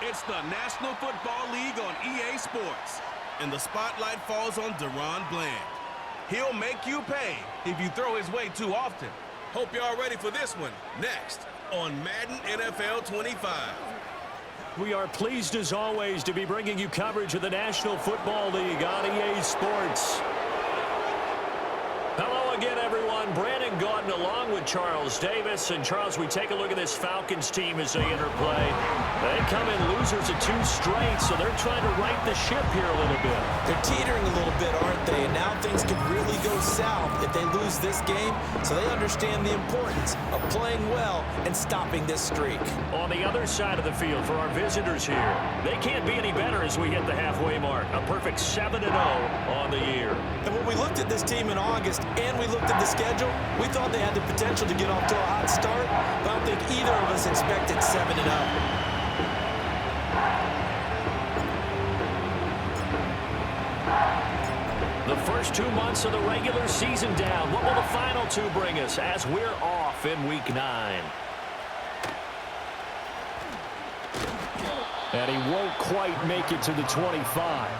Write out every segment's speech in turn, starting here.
It's the National Football League on EA Sports. And the spotlight falls on Deron Bland. He'll make you pay if you throw his way too often. Hope y'all ready for this one. Next on Madden NFL 25. We are pleased as always to be bringing you coverage of the National Football League on EA Sports. Hello again, everyone. Brandon Gaudin along with Charles Davis. And Charles, we take a look at this Falcons team as they interplay. They come in losers of 2 straight, so they're trying to right the ship here a little bit. They're teetering a little bit, aren't they? And now things could really go south if they lose this game. So they understand the importance of playing well and stopping this streak. On the other side of the field for our visitors here, they can't be any better as we hit the halfway mark. A perfect 7-0 on the year. And when we looked at this team in August and we looked at the schedule, we thought they had the potential to get off to a hot start, but I don't think either of us expected 7-0. The first 2 months of the regular season down. What will the final 2 bring us as we're off in Week 9? And he won't quite make it to the 25.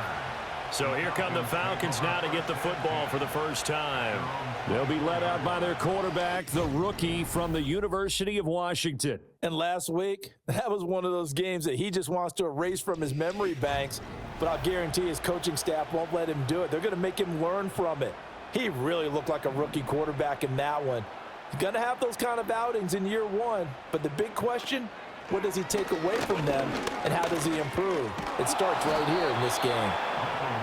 So here come the Falcons now to get the football for the first time. They'll be led out by their quarterback, the rookie from the University of Washington. And last week, that was one of those games that he just wants to erase from his memory banks. But I'll guarantee his coaching staff won't let him do it. They're going to make him learn from it. He really looked like a rookie quarterback in that one. He's going to have those kind of outings in year 1. But the big question, what does he take away from them, and how does he improve? It starts right here in this game.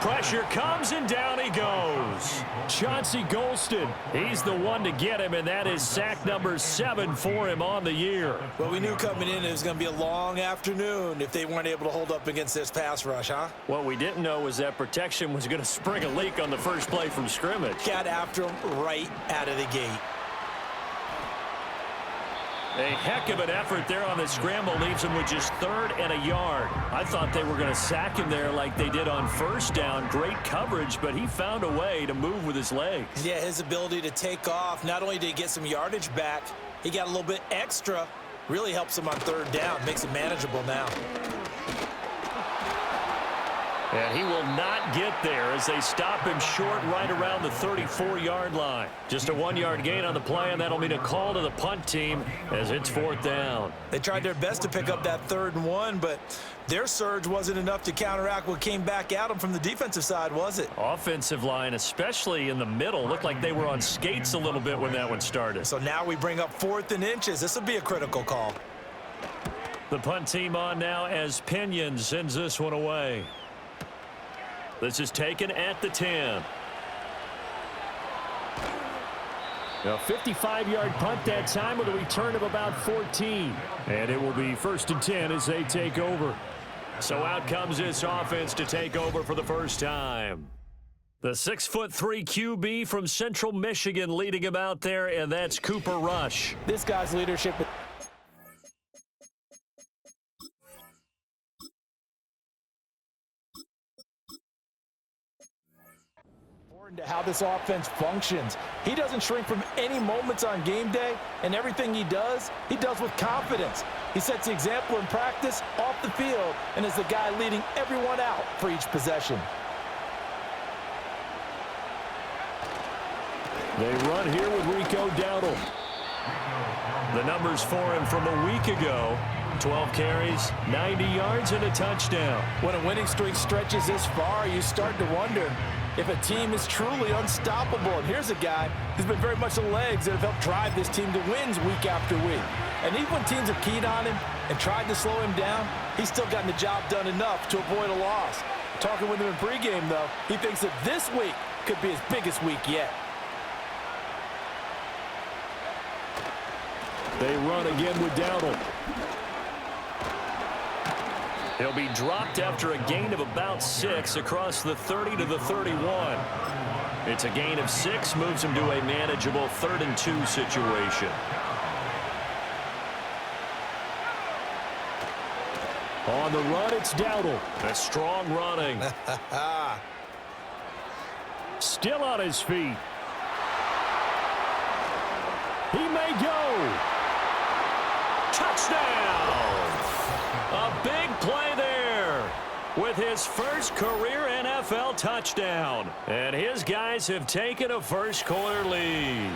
Pressure comes, and down he goes. Chauncey Golston, he's the one to get him, and that is sack number 7 for him on the year. Well, we knew coming in it was going to be a long afternoon if they weren't able to hold up against this pass rush, huh? What we didn't know was that protection was going to spring a leak on the first play from scrimmage. Got after him right out of the gate. A heck of an effort there on the scramble leaves him with just 3rd and a yard. I thought they were going to sack him there like they did on first down. Great coverage, but he found a way to move with his legs. Yeah, his ability to take off. Not only did he get some yardage back, he got a little bit extra. Really helps him on 3rd down. Makes it manageable now. And he will not get there as they stop him short right around the 34-yard line. Just a 1-yard gain on the play, and that'll mean a call to the punt team as it's 4th down. They tried their best to pick up that 3rd and 1, but their surge wasn't enough to counteract what came back at them from the defensive side, was it? Offensive line, especially in the middle, looked like they were on skates a little bit when that one started. So now we bring up 4th and inches. This will be a critical call. The punt team on now as Pinion sends this one away. This is taken at the 10. A 55-yard punt that time with a return of about 14. And it will be 1st and 10 as they take over. So out comes this offense to take over for the first time. The 6'3" QB from Central Michigan leading him out there, and that's Cooper Rush. This guy's leadership. To how this offense functions. He doesn't shrink from any moments on game day, and everything he does with confidence. He sets the example in practice, off the field, and is the guy leading everyone out for each possession. They run here with Rico Dowdle. The numbers for him from a week ago: 12 carries, 90 yards, and a touchdown. When a winning streak stretches this far, you start to wonder if a team is truly unstoppable. And here's a guy who's been very much the legs that have helped drive this team to wins week after week. And even when teams have keyed on him and tried to slow him down, he's still gotten the job done enough to avoid a loss. Talking with him in pregame, though, he thinks that this week could be his biggest week yet. They run again with Dowdle. He'll be dropped after a gain of about 6 across the 30 to the 31. It's a gain of 6, moves him to a manageable 3rd and 2 situation. On the run, it's Dowdle. A strong running. Still on his feet. He may go. Touchdown! A big play with his first career NFL touchdown. And his guys have taken a first-quarter lead.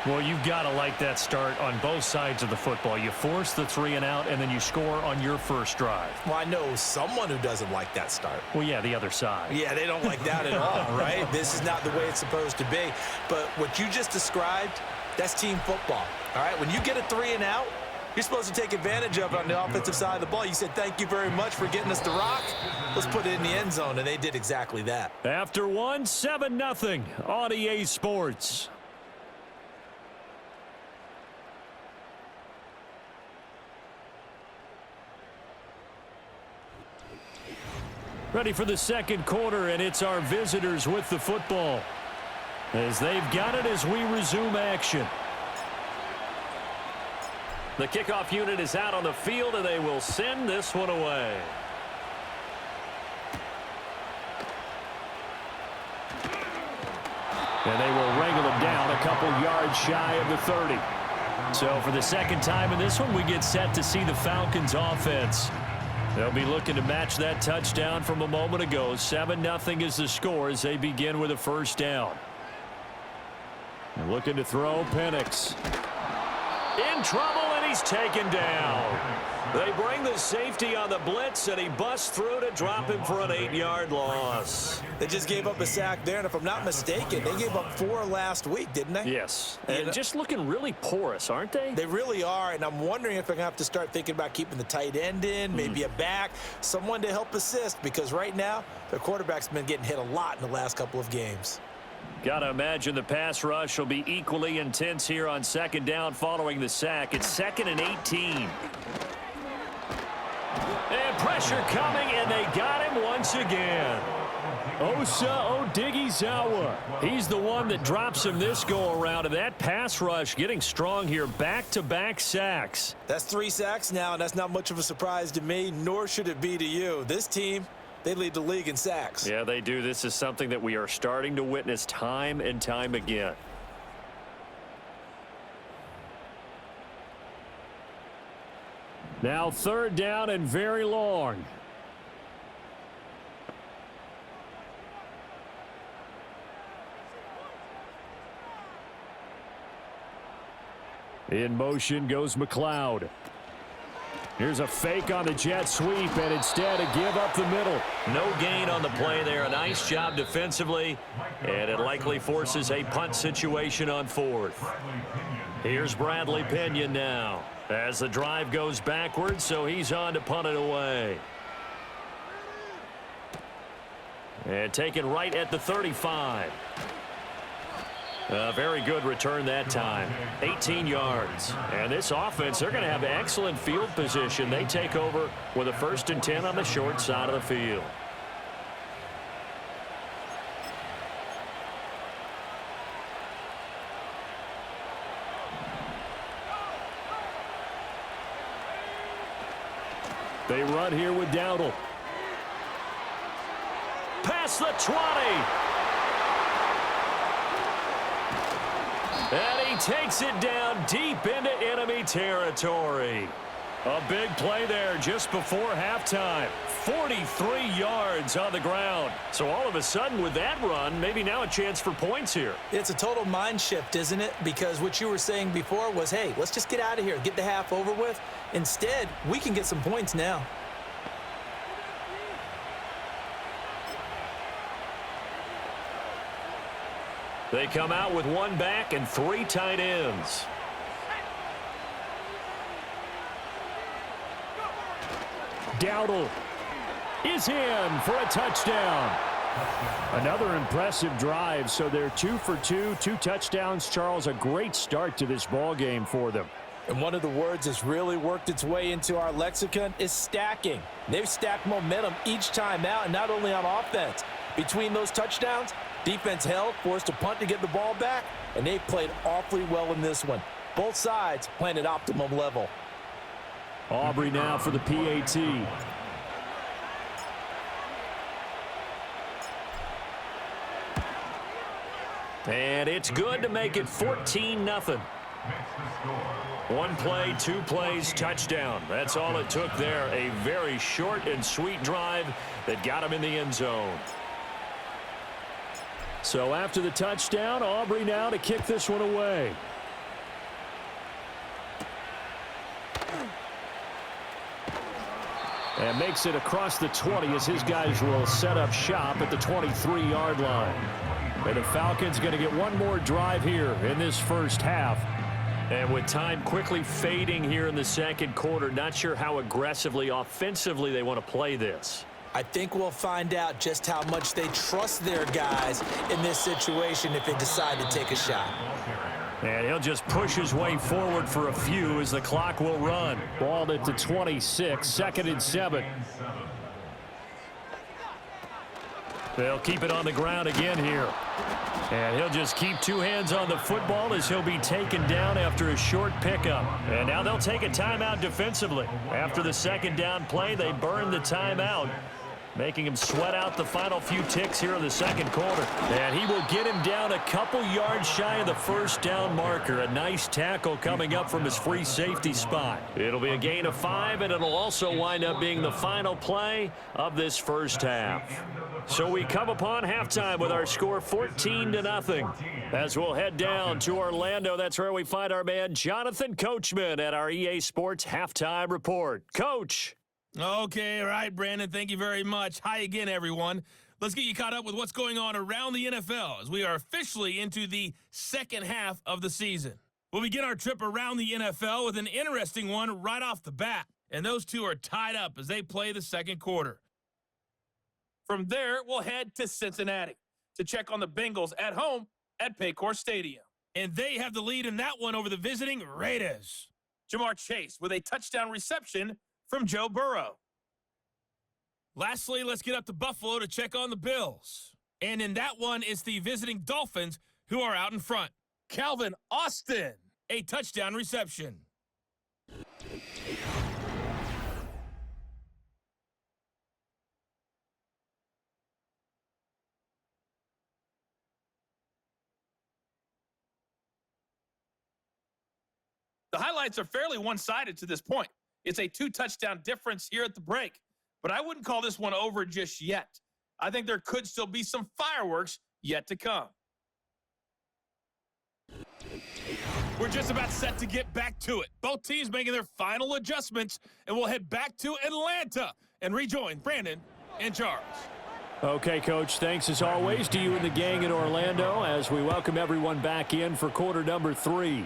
Well, you've got to like that start on both sides of the football. You force the 3-and-out, and then you score on your first drive. Well, I know someone who doesn't like that start. Well, yeah, the other side. Yeah, they don't like that at all, right? This is not the way it's supposed to be. But what you just described, that's team football, all right? When you get a 3-and-out, you're supposed to take advantage of it on the offensive side of the ball. You said, thank you very much for getting us the rock. Let's put it in the end zone, and they did exactly that. After one, 7-0 on EA Sports. Ready for the second quarter, and it's our visitors with the football, as they've got it as we resume action. The kickoff unit is out on the field, and they will send this one away. And they will wrangle him down a couple yards shy of the 30. So for the second time in this one, we get set to see the Falcons offense. They'll be looking to match that touchdown from a moment ago. 7-0 is the score as they begin with a first down. They're looking to throw. Penix in trouble, and he's taken down. They bring the safety on the blitz, and he busts through to drop him for an 8-yard loss. They just gave up a sack there, and if I'm not mistaken, they gave up 4 last week, didn't they? Yes, and just looking really porous, aren't they? They really are, and I'm wondering if they're going to have to start thinking about keeping the tight end in, maybe a back, someone to help assist, because right now, their quarterback's been getting hit a lot in the last couple of games. Got to imagine the pass rush will be equally intense here on second down following the sack. It's 2nd and 18. And pressure coming, and they got him once again. Osa Odighizuwa. He's the one that drops him this go-around, and that pass rush getting strong here. Back-to-back sacks. That's 3 sacks now, and that's not much of a surprise to me, nor should it be to you. This team, they lead the league in sacks. Yeah, they do. This is something that we are starting to witness time and time again. Now 3rd down and very long. In motion goes McLeod. Here's a fake on the jet sweep, and instead a give up the middle. No gain on the play there. A nice job defensively, and it likely forces a punt situation on 4th. Here's Bradley Pinion now as the drive goes backwards, so he's on to punt it away. And taken right at the 35. A very good return that time. 18 yards. And this offense, they're going to have excellent field position. They take over with a 1st and 10 on the short side of the field. They run here with Dowdle. Past the 20. And he takes it down deep into enemy territory. A big play there just before halftime. 43 yards on the ground. So all of a sudden with that run, maybe now a chance for points here. It's a total mind shift, isn't it? Because what you were saying before was, hey, let's just get out of here, get the half over with. Instead, we can get some points now. They come out with 1 back and 3 tight ends. Dowdle is in for a touchdown. Another impressive drive, so they're 2 for 2, 2 touchdowns. Charles, a great start to this ball game for them. And one of the words that's really worked its way into our lexicon is stacking. They've stacked momentum each time out, and not only on offense. Between those touchdowns, defense held, forced a punt to get the ball back, and they played awfully well in this one. Both sides playing at optimum level. Aubrey now for the PAT. And it's good to make it 14-0. One play, 2 plays, touchdown. That's all it took there. A very short and sweet drive that got him in the end zone. So after the touchdown, Aubrey now to kick this one away. And makes it across the 20 as his guys will set up shop at the 23-yard line. And the Falcons going to get one more drive here in this first half. And with time quickly fading here in the second quarter, not sure how aggressively, offensively they want to play this. I think we'll find out just how much they trust their guys in this situation if they decide to take a shot. And he'll just push his way forward for a few as the clock will run. Ball at the 26, 2nd and 7. They'll keep it on the ground again here. And he'll just keep 2 hands on the football as he'll be taken down after a short pickup. And now they'll take a timeout defensively. After the 2nd down play, they burn the timeout, making him sweat out the final few ticks here in the second quarter. And he will get him down a couple yards shy of the first down marker. A nice tackle coming up from his free safety spot. It'll be a gain of 5, and it'll also wind up being the final play of this first half. So we come upon halftime with our score 14-0. As we'll head down to Orlando, that's where we find our man Jonathan Coachman at our EA Sports Halftime Report. Coach. Okay, all right, Brandon, thank you very much. Hi again, everyone. Let's get you caught up with what's going on around the NFL as we are officially into the second half of the season. We'll begin our trip around the NFL with an interesting one right off the bat, and those two are tied up as they play the second quarter. From there, we'll head to Cincinnati to check on the Bengals at home at Paycor Stadium. And they have the lead in that one over the visiting Raiders. Jamar Chase with a touchdown reception from Joe Burrow. Lastly, let's get up to Buffalo to check on the Bills. And in that one, it's the visiting Dolphins who are out in front. Calvin Austin, a touchdown reception. The highlights are fairly one-sided to this point. It's a 2-touchdown difference here at the break, but I wouldn't call this one over just yet. I think there could still be some fireworks yet to come. We're just about set to get back to it. Both teams making their final adjustments, and we'll head back to Atlanta and rejoin Brandon and Charles. Okay, Coach, thanks as always to you and the gang in Orlando as we welcome everyone back in for quarter number 3.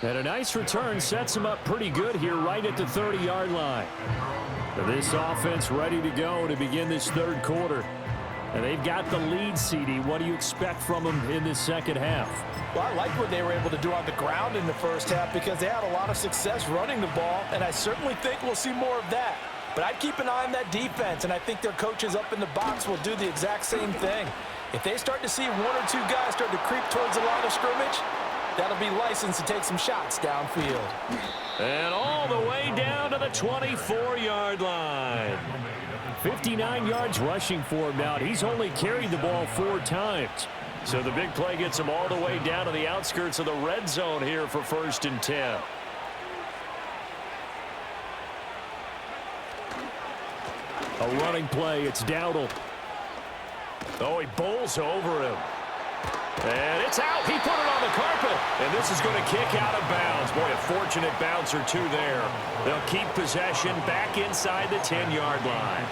And a nice return sets him up pretty good here right at the 30-yard line. This offense ready to go to begin this third quarter. And they've got the lead, CD. What do you expect from them in this second half? Well, I like what they were able to do on the ground in the first half because they had a lot of success running the ball, and I certainly think we'll see more of that. But I'd keep an eye on that defense, and I think their coaches up in the box will do the exact same thing. If they start to see 1 or 2 guys start to creep towards the line of scrimmage, that'll be licensed to take some shots downfield. And all the way down to the 24-yard line. 59 yards rushing for him now. He's only carried the ball 4 times. So the big play gets him all the way down to the outskirts of the red zone here for 1st and 10. A running play. It's Dowdle. Oh, he bowls over him. And it's out. He put it on the carpet. And this is going to kick out of bounds. Boy, a fortunate bounce or 2 there. They'll keep possession back inside the 10-yard line.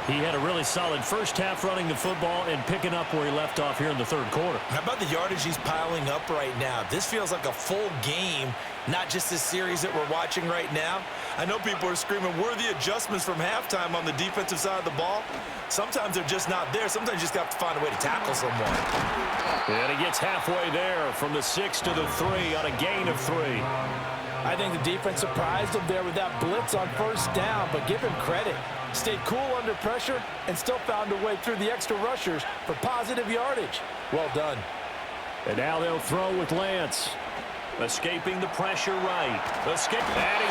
He had a really solid first half running the football and picking up where he left off here in the third quarter. How about the yardage he's piling up right now? This feels like a full game, not just this series that we're watching right now. I know people are screaming, where are the adjustments from halftime on the defensive side of the ball? Sometimes they're just not there. Sometimes you just have to find a way to tackle someone. And he gets halfway there from the 6 to the 3 on a gain of 3. I think the defense surprised him there with that blitz on first down, but give him credit. Stayed cool under pressure and still found a way through the extra rushers for positive yardage. Well done. And now they'll throw with Lance. Escaping the pressure right. And he's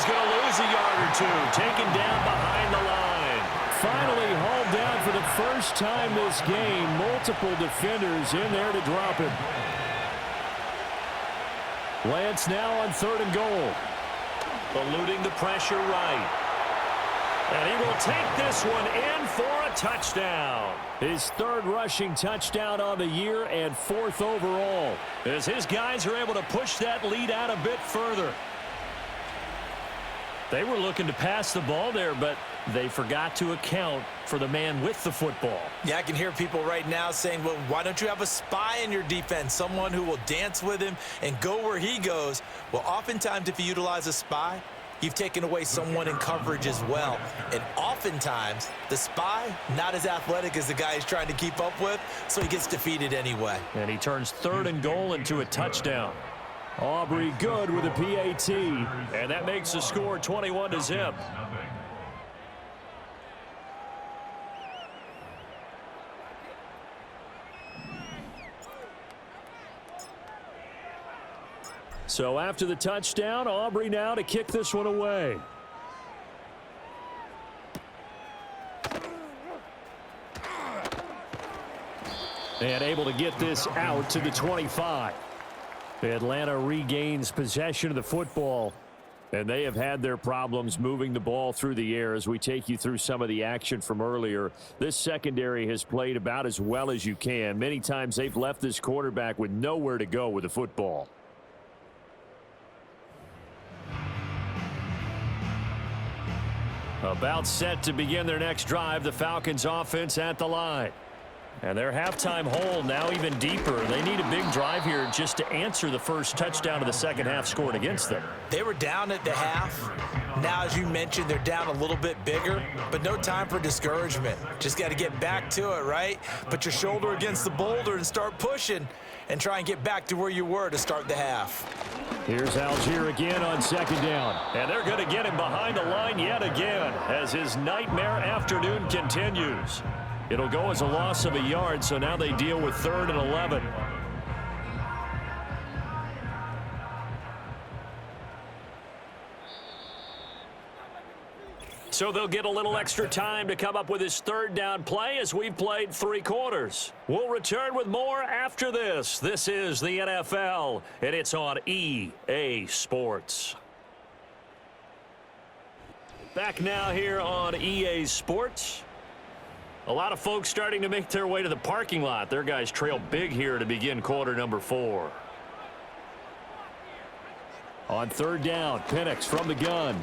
going to lose a yard or 2. Taken down behind the line. finally hauled down for the first time this game. Multiple defenders in there to drop him. Lance now on 3rd and goal. Eluding the pressure right. And he will take this one in for a touchdown. His 3rd rushing touchdown on the year and 4th overall, as his guys are able to push that lead out a bit further. They were looking to pass the ball there, but they forgot to account for the man with the football. Yeah, I can hear people right now saying, well, why don't you have a spy in your defense, someone who will dance with him and go where he goes? Well, oftentimes if you utilize a spy, you've taken away someone in coverage as well. And oftentimes, the spy, not as athletic as the guy he's trying to keep up with, so he gets defeated anyway. And he turns 3rd and goal into a touchdown. Aubrey good with a PAT, and that makes the score 21-0. So after the touchdown, Aubrey now to kick this one away. And able to get this out to the 25. Atlanta regains possession of the football, and they have had their problems moving the ball through the air. As we take you through some of the action from earlier, this secondary has played about as well as you can. Many times they've left this quarterback with nowhere to go with the football. About set to begin their next drive, the Falcons offense at the line. And their halftime hole now even deeper. They need a big drive here just to answer the first touchdown of the second half scored against them. They were down at the half. Now, as you mentioned, they're down a little bit bigger, but no time for discouragement. Just got to get back to it, right? Put your shoulder against the boulder and start pushing and try and get back to where you were to start the half. Here's Algier again on 2nd down. And they're going to get him behind the line yet again as his nightmare afternoon continues. It'll go as a loss of a yard, so now they deal with 3rd and 11. So they'll get a little extra time to come up with his 3rd down play as we've played 3 quarters. We'll return with more after this. This is the NFL, and it's on EA Sports. Back now here on EA Sports. A lot of folks starting to make their way to the parking lot. Their guys trail big here to begin quarter number 4. On 3rd down, Penix from the gun.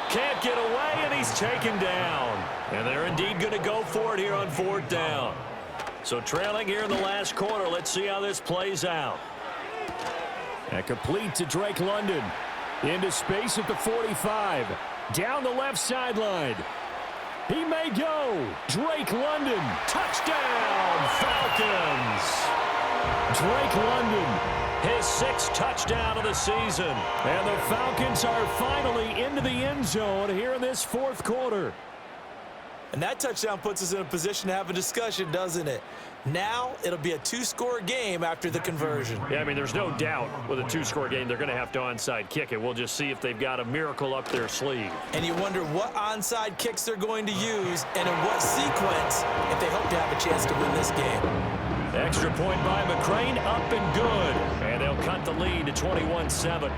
Can't get away, and he's taken down. And they're indeed going to go for it here on 4th down. So trailing here in the last quarter. Let's see how this plays out. And complete to Drake London. Into space at the 45. Down the left sideline. He may go. Drake London. Touchdown, Falcons. Drake London, his 6th touchdown of the season. And the Falcons are finally into the end zone here in this 4th quarter. And that touchdown puts us in a position to have a discussion, doesn't it? Now it'll be a 2-score game after the conversion. Yeah, I mean, there's no doubt with a 2-score game they're going to have to onside kick it. We'll just see if they've got a miracle up their sleeve. And you wonder what onside kicks they're going to use and in what sequence if they hope to have a chance to win this game. Extra point by McCrane, up and good. And they'll cut the lead to 21-7.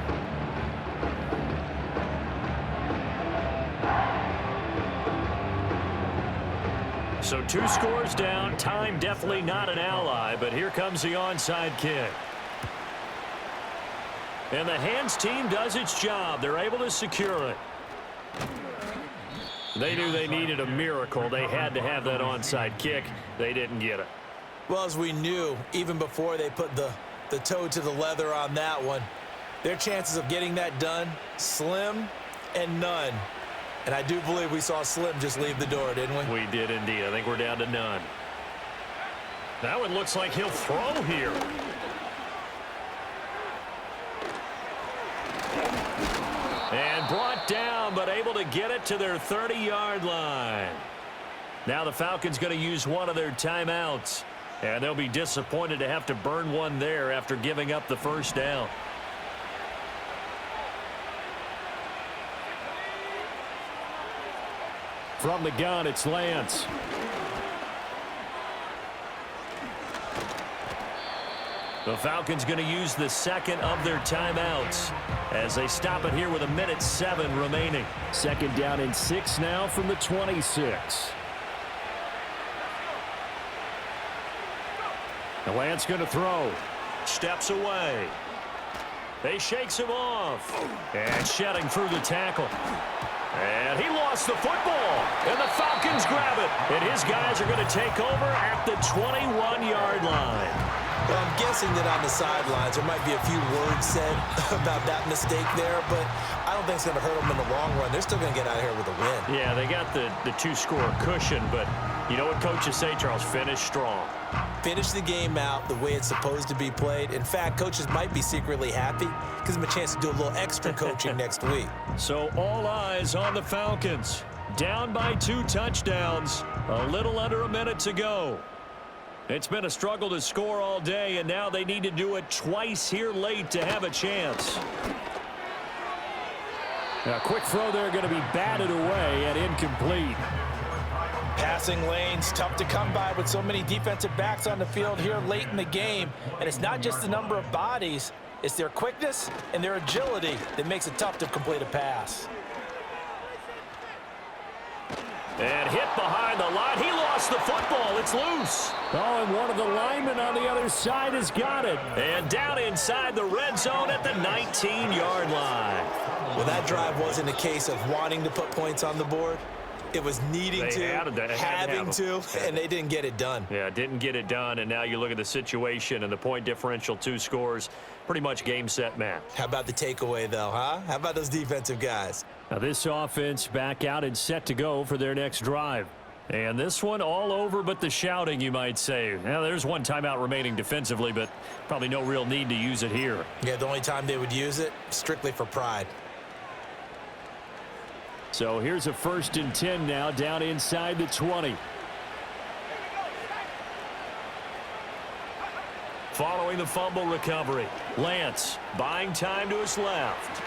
So 2 scores down. Time definitely not an ally, but here comes the onside kick. And the hands team does its job. They're able to secure it. They knew they needed a miracle. They had to have that onside kick. They didn't get it. Well, as we knew, even before they put the toe to the leather on that one, their chances of getting that done, slim and none. And I do believe we saw Slim just leave the door, didn't we? We did indeed. I think we're down to none. Now it looks like he'll throw here. And brought down, but able to get it to their 30-yard line. Now the Falcons going to use one of their timeouts. And they'll be disappointed to have to burn one there after giving up the 1st down. From the gun, it's Lance. The Falcons going to use the second of their timeouts as they stop it here with 1:07 remaining. Second down and 6 now from the 26. The Lance going to throw. Steps away. They shakes him off. And shedding through the tackle. And he lost the football. And the Falcons grab it. And his guys are going to take over at the 21-yard line. Well, I'm guessing that on the sidelines there might be a few words said about that mistake there, but I don't think it's going to hurt them in the long run. They're still going to get out of here with a win. Yeah, they got the two-score cushion, but you know what coaches say, Charles? Finish strong. Finish the game out the way it's supposed to be played. In fact, coaches might be secretly happy. Gives them a chance to do a little extra coaching next week. So all eyes on the Falcons. Down by 2 touchdowns. A little under a minute to go. It's been a struggle to score all day, and now they need to do it twice here late to have a chance. A quick throw there going to be batted away and incomplete. Passing lanes, tough to come by with so many defensive backs on the field here late in the game. And it's not just the number of bodies, it's their quickness and their agility that makes it tough to complete a pass. And hit behind the line. He lost the football. It's loose. Oh, and one of the linemen on the other side has got it. And down inside the red zone at the 19-yard line. Well, that drive wasn't a case of wanting to put points on the board. It was needing having to, and they didn't get it done. Yeah, didn't get it done, and now you look at the situation and the point differential, 2 scores, pretty much game, set, match. How about the takeaway, though, huh? How about those defensive guys? Now this offense back out and set to go for their next drive. And this one all over but the shouting, you might say. Now, there's one timeout remaining defensively, but probably no real need to use it here. Yeah, the only time they would use it, strictly for pride. So here's a 1st and 10 now, down inside the 20. Following the fumble recovery, Lance buying time to his left.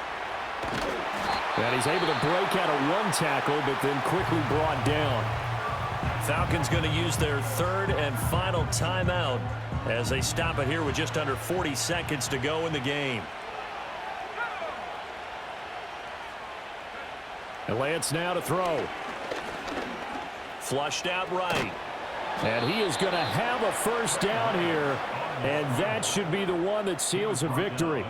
And he's able to break out of 1 tackle, but then quickly brought down. Falcons going to use their 3rd and final timeout as they stop it here with just under 40 seconds to go in the game. And Lance now to throw. Flushed out right. And he is going to have a 1st down here. And that should be the one that seals a victory.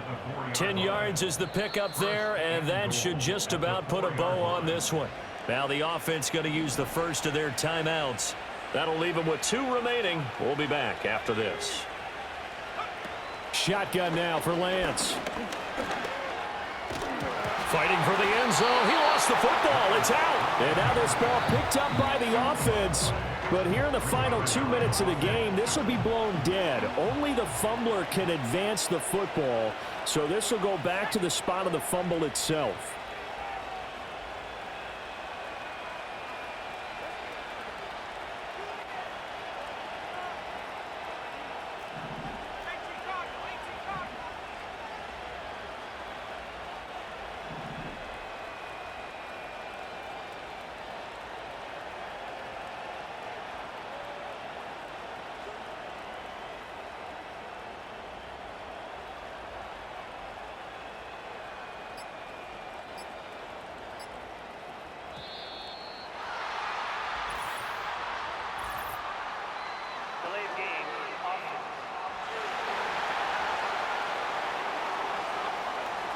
10 yards is the pickup there, and that should just about put a bow on this one. Now the offense going to use the 1st of their timeouts. That'll leave them with 2 remaining. We'll be back after this. Shotgun now for Lance. Fighting for the end zone. He lost the football. It's out. And now this ball picked up by the offense. But here in the final 2 minutes of the game, this will be blown dead. Only the fumbler can advance the football. So this will go back to the spot of the fumble itself.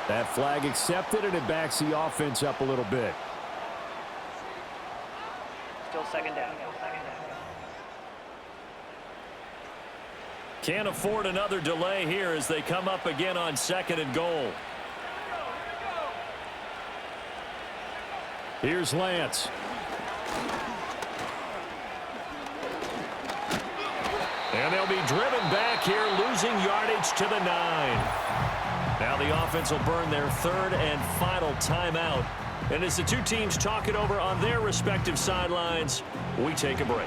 That flag accepted, and it backs the offense up a little bit. Still 2nd down. Can't afford another delay here as they come up again on 2nd and goal. Here's Lance. And they'll be driven back here, losing yardage to the 9. Now the offense will burn their 3rd and final timeout. And as the 2 teams talk it over on their respective sidelines, we take a break.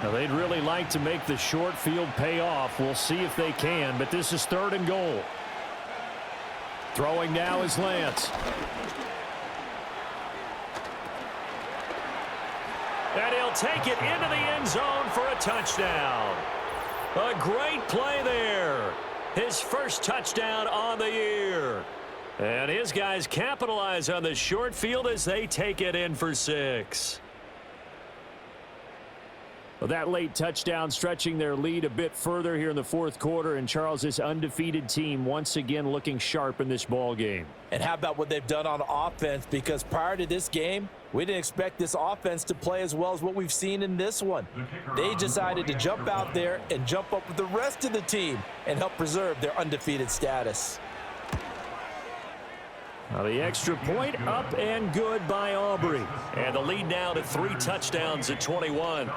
Now they'd really like to make the short field pay off. We'll see if they can, but this is 3rd and goal. Throwing now is Lance. And he'll take it into the end zone for a touchdown. A great play there. His first touchdown on the year. And his guys capitalize on the short field as they take it in for 6. Well, that late touchdown stretching their lead a bit further here in the fourth quarter, and Charles, this undefeated team once again looking sharp in this ball game. And how about what they've done on offense? Because prior to this game, we didn't expect this offense to play as well as what we've seen in this one. They decided to jump out there and jump up with the rest of the team and help preserve their undefeated status. Now the extra point up and good by Aubrey. And the lead now to 3 touchdowns at 21.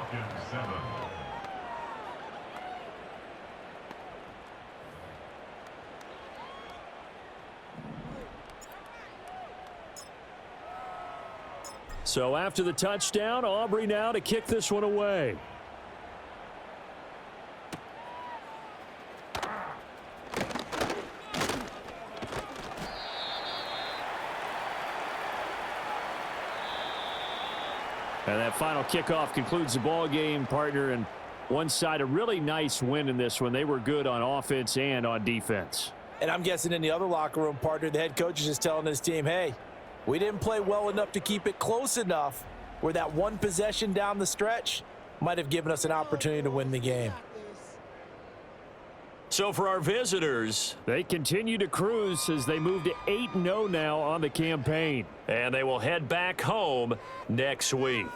So after the touchdown, Aubrey now to kick this one away. And that final kickoff concludes the ball game, partner. And one side, a really nice win in this one. They were good on offense and on defense. And I'm guessing in the other locker room, partner, the head coach is just telling his team, hey, we didn't play well enough to keep it close enough where that one possession down the stretch might have given us an opportunity to win the game. So for our visitors, they continue to cruise as they move to 8-0 now on the campaign. And they will head back home next week.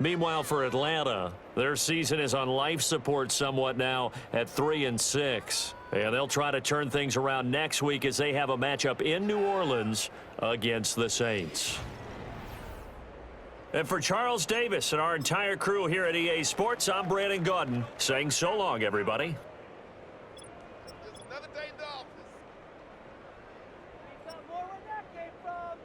Meanwhile, for Atlanta, their season is on life support somewhat now at 3-6. And they'll try to turn things around next week as they have a matchup in New Orleans against the Saints. And for Charles Davis and our entire crew here at EA Sports, I'm Brandon Gaudin saying so long, everybody. Another day in the office. Got more where that came from.